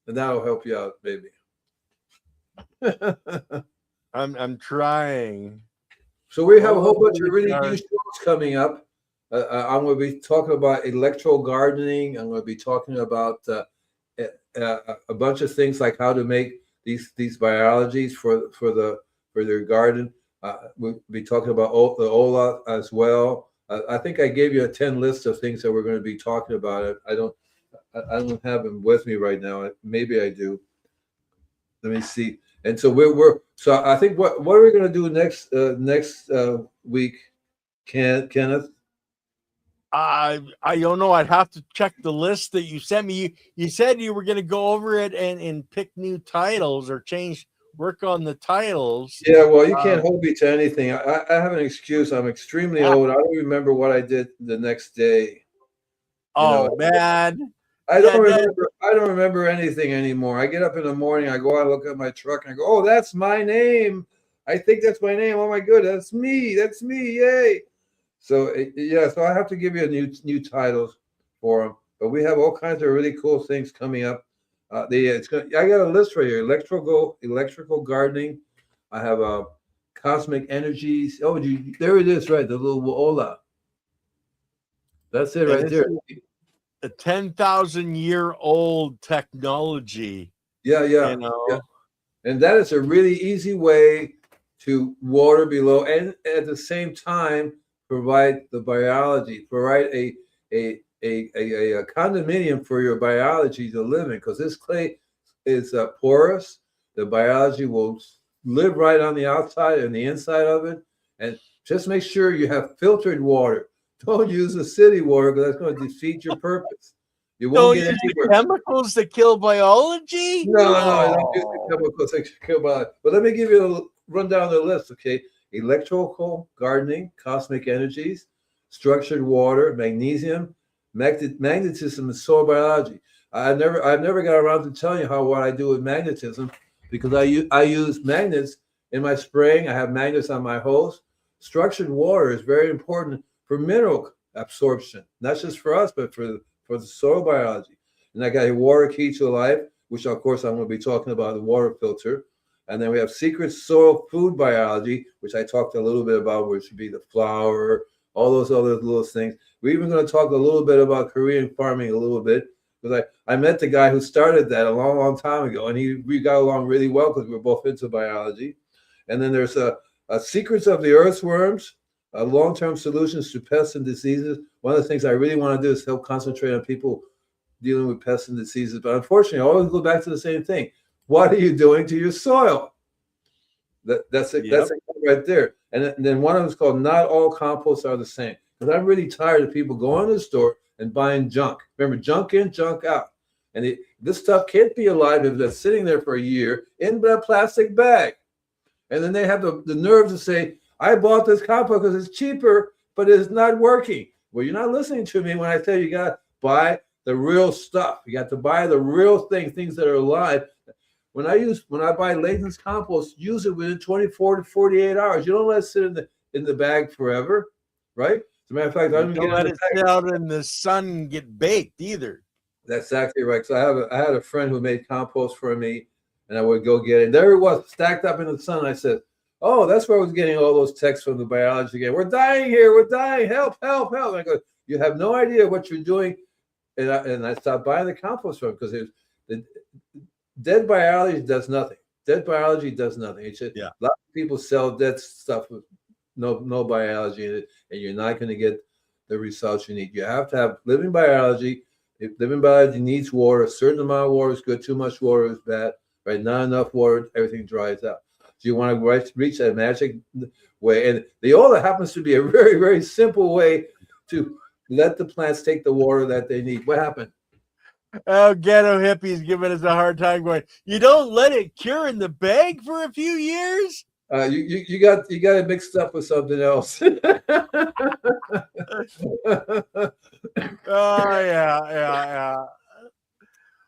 and that'll help you out, baby. I'm trying. So we have a whole bunch of really new shows coming up. I'm going to be talking about electro gardening. I'm going to be talking about a bunch of things like how to make these biologies for their garden. We'll be talking about the Ola as well. I think I gave you a 10 list of things that we're going to be talking about. I don't have them with me right now. Maybe I do. Let me see. And so so I think what are we going to do next week, Kenneth? I don't know. I'd have to check the list that you sent me. You said you were going to go over it and pick new titles or work on the titles. Yeah, well, you can't hold me to anything. I have an excuse. I'm extremely old. I don't remember what I did the next day. Man. I don't remember anything anymore. I get up in the morning, I go out, look at my truck, and I go, "Oh, that's my name. I think that's my name. Oh my God, that's me. That's me. Yay!" So so I have to give you new titles for them. But we have all kinds of really cool things coming up. I got a list right here: electrical gardening. I have cosmic energies. Oh, there it is, right? The little Ola. That's it right there. A 10,000-year-old technology. Yeah. You know? Yeah. And that is a really easy way to water below, and at the same time provide the biology, provide a condominium for your biology to live in, because this clay is porous. The biology will live right on the outside and the inside of it. And just make sure you have filtered water. Don't use the city water because that's going to defeat your purpose. You won't Don't get use the anywhere. chemicals that kill biology. No, I don't use the chemicals that kill biology. But let me give you a rundown of the list, okay? Electrical gardening, cosmic energies, structured water, magnesium, magnetism, and soil biology. I've never got around to telling you what I do with magnetism because I use magnets in my spraying. I have magnets on my hose. Structured water is very important for mineral absorption, not just for us, but for the soil biology. And I got a water key to life, which of course I'm going to be talking about the water filter. And then we have secret soil food biology, which I talked a little bit about, which would be the flour, all those other little things. We're even going to talk a little bit about Korean farming a little bit, because I met the guy who started that a long, long time ago, and we got along really well because we're both into biology. And then there's a secrets of the earthworms, long-term solutions to pests and diseases. One of the things I really want to do is help concentrate on people dealing with pests and diseases. But unfortunately, I always go back to the same thing. What are you doing to your soil? That's it. Yep. That's it right there. And then one of them is called "Not All Composts Are the Same." Because I'm really tired of people going to the store and buying junk. Remember, junk in, junk out. And this stuff can't be alive if it's sitting there for a year in that plastic bag. And then they have the nerve to say, "I bought this compost because it's cheaper, but it's not working." Well, you're not listening to me when I tell you got to buy the real stuff. You got to buy the real things that are alive. When I buy Layton's compost, use it within 24 to 48 hours. You don't let it sit in the bag forever, right? As a matter of fact, I don't let it sit out in the sun and get baked either. That's exactly right. So I had a friend who made compost for me, and I would go get it. There it was, stacked up in the sun. I said, "Oh, that's where I was getting all those texts from the biology again. We're dying here. We're dying. Help, help, help." And I go, "You have no idea what you're doing." And I stopped buying the compost from because dead biology does nothing. Dead biology does nothing. It's just, a lot of people sell dead stuff with no biology in it, and you're not going to get the results you need. You have to have living biology. If living biology needs water, a certain amount of water is good. Too much water is bad. Right? Not enough water, everything dries out. So you want to reach that magic way, and the Ola happens to be a very, very simple way to let the plants take the water that they need. What happened? Oh, ghetto hippies giving us a hard time going, "You don't let it cure in the bag for a few years?" You got it mixed up with something else. Oh, yeah.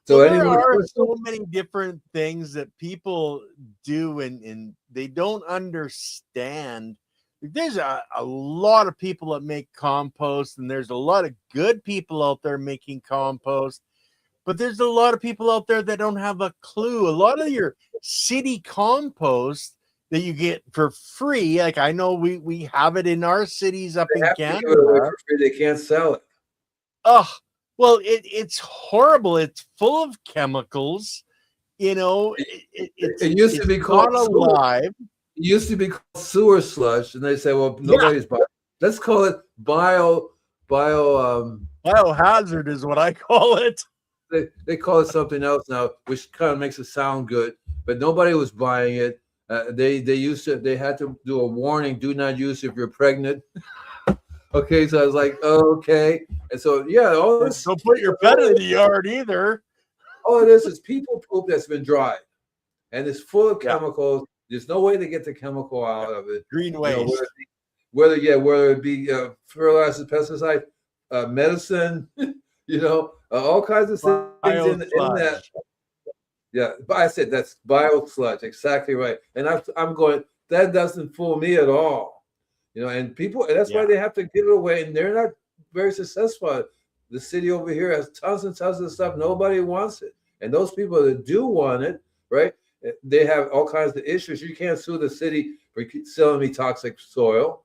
So there are so many different things that people do and they don't understand. There's a lot of people that make compost, and there's a lot of good people out there making compost. But there's a lot of people out there that don't have a clue. A lot of your city compost that you get for free, like I know we have it in our cities up in Canada. For free. They can't sell it. Oh, well, it's horrible. It's full of chemicals. You know, it used to be called alive. It used to be called sewer sludge, and they say, "Well, nobody's buying. Let's call it biohazard is what I call it." They call it something else now, which kind of makes it sound good, but nobody was buying it. They had to do a warning: do not use if you're pregnant. Okay, so I was like, oh, okay, and so all this. Don't put your pet in the yard either. All it is people poop that's been dried, and it's full of chemicals. There's no way to get the chemical out of it. Green waste. Whether it be fertilizer, pesticide, medicine, all kinds of things in that. Yeah, but I said that's bio sludge, exactly right. And I'm going, that doesn't fool me at all. And people, and that's why they have to give it away, and they're not very successful. The city over here has tons and tons of stuff. Nobody wants it. And those people that do want it, right, they have all kinds of issues. You can't sue the city for selling me toxic soil.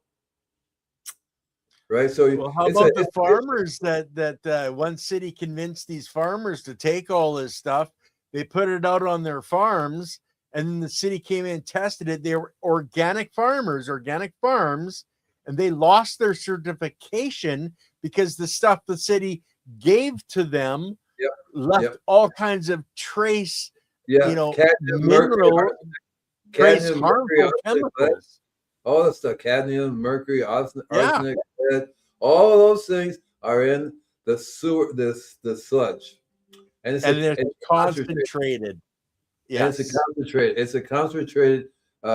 Right. So how about the farmers that one city convinced these farmers to take all this stuff? They put it out on their farms, and then the city came in and tested it. They were organic farms, and they lost their certification because the stuff the city gave to them left all kinds of trace, mineral trace cadmium, mercury, harmful arsenic, lead, chemicals. all the stuff, cadmium, mercury, arsenic, Yeah, lead, all those things are in the sewer, the sludge, and and it's it's concentrated, concentrated. and it's a Yes. concentrated,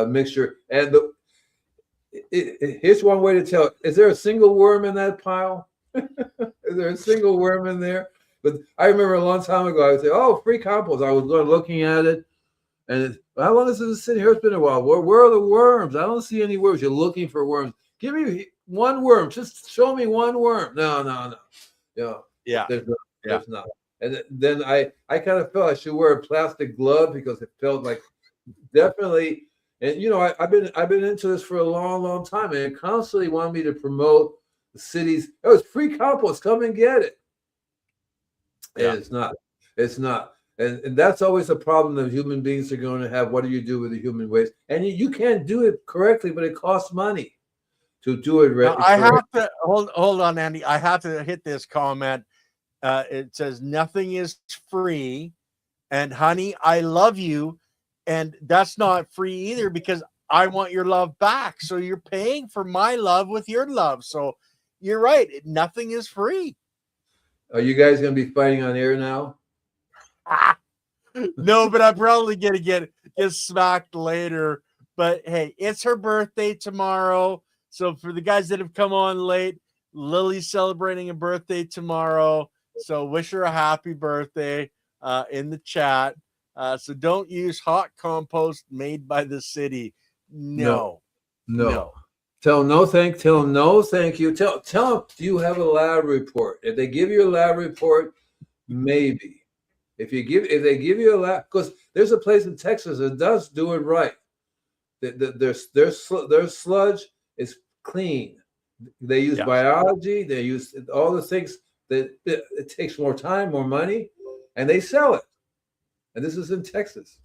mixture. And here's one way to tell: is there a single worm in that pile? Is there a single worm in there? But I remember a long time ago, I would say, "Oh, free compost." I was going looking at it, and how long has this sitting here? It's been a while. Where are the worms? I don't see any worms. You're looking for worms. Give me one worm. Just show me one worm. No. You know, Yeah. there's not. Yeah. There's not. And then I kind of felt I should wear a plastic glove because it felt like definitely. And I've been into this for a long time, and it constantly wanted me to promote the cities. Oh, it's free compost. Come and get it. Yeah. And it's not. It's not. And that's always a problem that human beings are going to have. What do you do with the human waste? And you can't do it correctly, but it costs money to do it right. Now, I have to hold on, Andy. I have to hit this comment. It says nothing is free, and honey, I love you, and that's not free either because I want your love back. So you're paying for my love with your love. So you're right. Nothing is free. Are you guys going to be fighting on air now? No, but I'm probably gonna get smacked later. But hey, it's her birthday tomorrow. So for the guys that have come on late, Lily's celebrating a birthday tomorrow. So wish her a happy birthday in the chat. So don't use hot compost made by the city. No. Tell them no thank you. Tell them, do you have a lab report? If they give you a lab report, maybe. If they give you a lab, because there's a place in Texas that does do it right. Their sludge is clean. They use biology. They use all the things that it takes more time, more money, and they sell it. And this is in Texas,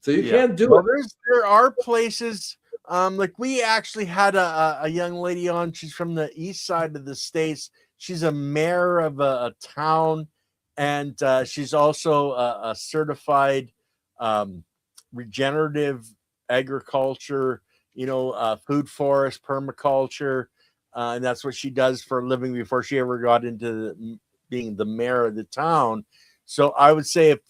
so you can't do it. There are places. Like we actually had a young lady on. She's from the east side of the states. She's a mayor of a town. And she's also a certified regenerative agriculture, food forest permaculture. And that's what she does for a living before she ever got into being the mayor of the town. So I would say if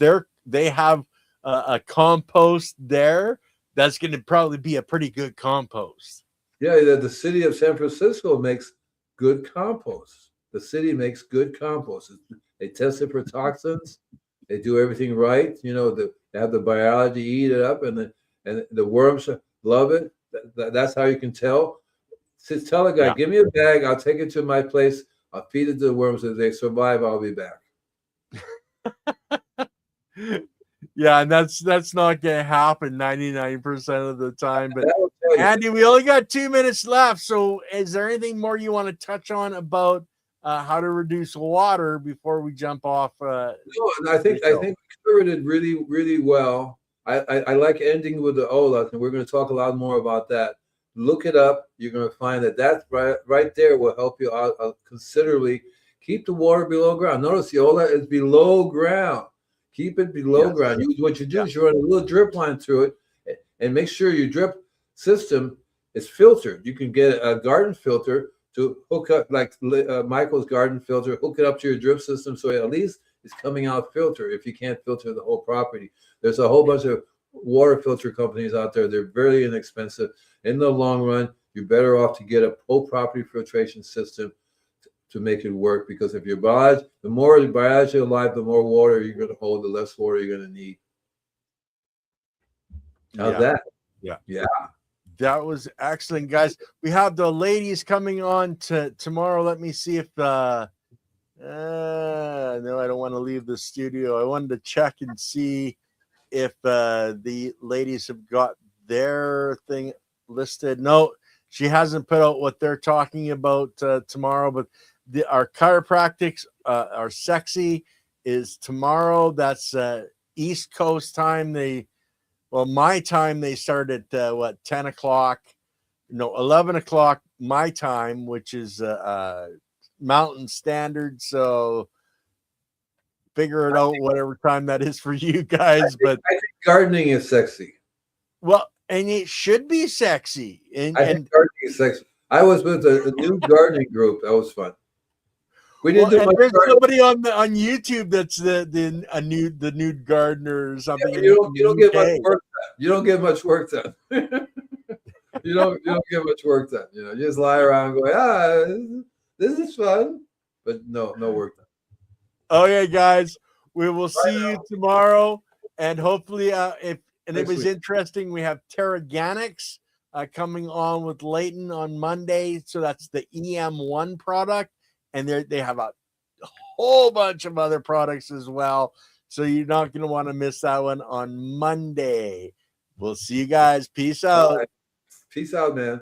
they have a compost there, that's going to probably be a pretty good compost. Yeah, the city of San Francisco makes good compost. The city makes good compost. They test it for toxins. They do everything right. They have the biology eat it up, and the worms love it. That's how you can tell. Just tell a guy, give me a bag. I'll take it to my place. I'll feed it to the worms. If they survive, I'll be back. Yeah, and that's not gonna happen 99% of the time. But Andy, we only got 2 minutes left. So is there anything more you want to touch on about how to reduce water before we jump off? No, and I think we covered it really, really well. I like ending with the OLA, and we're going to talk a lot more about that. Look it up. You're going to find that right there will help you out considerably. Keep the water below ground. Notice the OLA is below ground. Keep it below ground. What you do is you run a little drip line through it, and make sure your drip system is filtered. You can get a garden filter to hook up, like Michael's garden filter, hook it up to your drip system so at least it's coming out filter if you can't filter the whole property. There's a whole bunch of water filter companies out there. They're very inexpensive. In the long run, you're better off to get a whole property filtration system to make it work, because if your biology, the more the biology alive, the more water you're going to hold, the less water you're going to need. How's that? Yeah. That was excellent, guys. We have the ladies coming on tomorrow. Let me see if no, I don't want to leave the studio. I wanted to check and see if the ladies have got their thing listed. No, she hasn't put out what they're talking about tomorrow, but our chiropractics are sexy is tomorrow. That's East Coast time. My time, they start at 10 o'clock, 11 o'clock my time, which is Mountain Standard. So figure it out, whatever time that is for you guys. But gardening is sexy. Well, and it should be sexy. And I think gardening is sexy. I was with a new gardening group. That was fun. We didn't well, do and much there's gardening. somebody on YouTube that's the nude gardener or something Yeah, in, you don't the get much UK. work done. You don't get much work done. you don't get much work done. You just lie around going, this is fun, but no work done. Okay, guys, we will see Bye you now. tomorrow, and hopefully, if and it Next was week. interesting, we have Terraganics coming on with Leighton on Monday. So that's the EM1 product, and they have a whole bunch of other products as well. So you're not going to want to miss that one on Monday. We'll see you guys. Peace out. Bye. Peace out, man.